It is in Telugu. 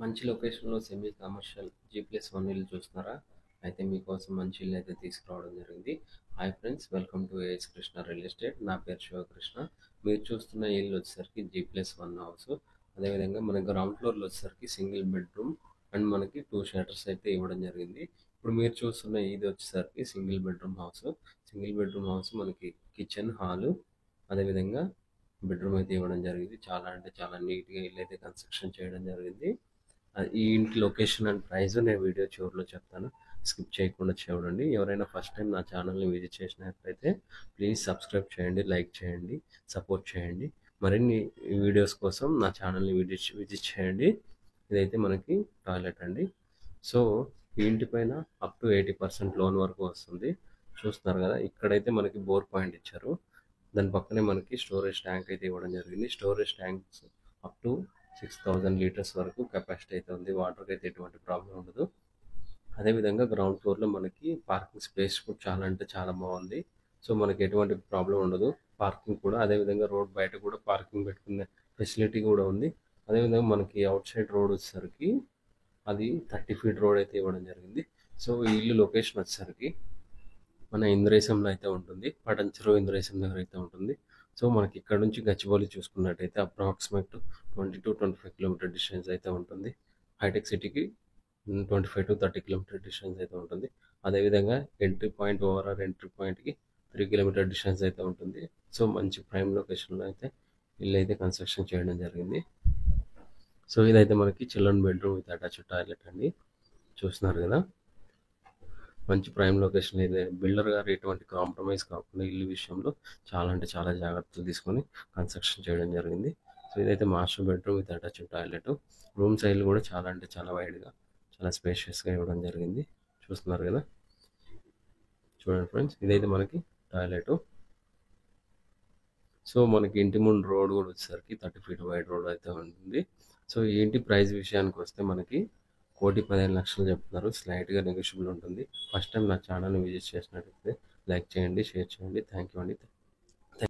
మంచి లొకేషన్‌లో సెమీ కమర్షియల్ జీ+1 ఇల్లు చూస్తున్నారా? అయితే మీకోసం మంచి ఇల్లు అయితే తీసుకురావడం జరిగింది. Hi friends, welcome to AS Krishna real estate. నా పేరు శివకృష్ణ. మీరు చూస్తున్న ఇల్లు వచ్చేసరికి జీ+1 హౌస్. అదేవిధంగా మన గ్రౌండ్ ఫ్లోర్‌లో వచ్చేసరికి సింగిల్ బెడ్రూమ్ అండ్ మనకి 2 షట్టర్స్ అయితే ఇవ్వడం జరిగింది. ఇప్పుడు మీరు చూస్తున్న ఇది వచ్చేసరికి single bedroom house. Single bedroom house మనకి కిచెన్, హాలు, అదేవిధంగా బెడ్రూమ్ అయితే ఇవ్వడం జరిగింది. చాలా అంటే చాలా నీట్‌గా ఇల్లు అయితే కన్స్ట్రక్షన్ చేయడం జరిగింది. ఈ ఇంటి లొకేషన్ అండ్ ప్రైస్ నేను వీడియో చివరిలో చెప్తాను. స్కిప్ చేయకుండా చూడండి. ఎవరైనా ఫస్ట్ టైం నా ఛానల్ని విజిట్ చేసినట్లయితే ప్లీజ్ సబ్స్క్రైబ్ చేయండి, లైక్ చేయండి, సపోర్ట్ చేయండి. మరిన్ని వీడియోస్ కోసం నా ఛానల్ని విజిట్ చేయండి. ఇదైతే మనకి టాయిలెట్ అండి. సో ఈ ఇంటి పైన అప్ టు 80% లోన్ వరకు వస్తుంది. చూస్తున్నారు కదా, ఇక్కడైతే మనకి బోర్ పాయింట్ ఇచ్చారు. దాని పక్కనే మనకి స్టోరేజ్ ట్యాంక్ అయితే ఇవ్వడం జరిగింది. Storage tanks up to 6000 litres వరకు కెపాసిటీ అయితే ఉంది. వాటర్కి అయితే ఎటువంటి ప్రాబ్లం ఉండదు. అదేవిధంగా గ్రౌండ్ ఫ్లోర్లో మనకి పార్కింగ్ స్పేస్ కూడా చాలా అంటే చాలా బాగుంది. సో మనకి ఎటువంటి ప్రాబ్లం ఉండదు. పార్కింగ్ కూడా అదేవిధంగా రోడ్ బయట కూడా పార్కింగ్ పెట్టుకునే ఫెసిలిటీ కూడా ఉంది. అదేవిధంగా మనకి అవుట్ సైడ్ రోడ్ వచ్చేసరికి అది 30 ఫీట్ రోడ్ అయితే ఇవ్వడం జరిగింది. సో ఈ ఇల్లు లొకేషన్ వచ్చేసరికి మన ఇంద్రేశంలో అయితే ఉంటుంది. పటంచెరు ఇంద్రేశం దగ్గర అయితే ఉంటుంది. సో మనకి ఇక్కడ నుంచి గచ్చిబౌలి చూసుకున్నట్టయితే అప్రాక్సిమేట్ 20-25 కిలోమీటర్ డిస్టెన్స్ అయితే ఉంటుంది. హైటెక్ సిటీకి 25-30 కిలోమీటర్ డిస్టెన్స్ అయితే ఉంటుంది. అదేవిధంగా ఎంట్రీ పాయింట్, ఓవరాల్ ఎంట్రీ పాయింట్కి 3 కిలోమీటర్ డిస్టెన్స్ అయితే ఉంటుంది. సో మంచి ప్రైమ్ లొకేషన్లో అయితే ఇల్లు అయితే కన్స్ట్రక్షన్ చేయడం జరిగింది. సో ఇదైతే మనకి children bedroom with attached toilet అండి. చూస్తున్నారు కదా, మంచి ప్రైమ్ లొకేషన్. అయితే బిల్డర్ గారు ఎటువంటి కాంప్రమైజ్ కాకుండా ఇల్లు విషయంలో చాలా అంటే చాలా జాగ్రత్తలు తీసుకొని కన్స్ట్రక్షన్ చేయడం జరిగింది. సో ఇదైతే master bedroom with attached toilet. Room side కూడా చాలా అంటే చాలా వైడ్గా, చాలా స్పేషియస్గా ఇవ్వడం జరిగింది. చూస్తున్నారు కదా, చూడండి ఫ్రెండ్స్, ఇదైతే మనకి టాయిలెట్. సో మనకి ఇంటి ముందు రోడ్ కూడా వచ్చేసరికి 30 ఫీట్ వైడ్ రోడ్ అయితే ఉంటుంది. సో ఈ ఇంటి ప్రైస్ విషయానికి వస్తే మనకి 1,15,00,000 చెప్తున్నారు. స్లైట్గా నెగోషియబుల్ ఉంటుంది. ఫస్ట్ టైం నా ఛానల్ని విజిట్ చేసినట్లయితే లైక్ చేయండి, షేర్ చేయండి. థ్యాంక్ యూ అండి.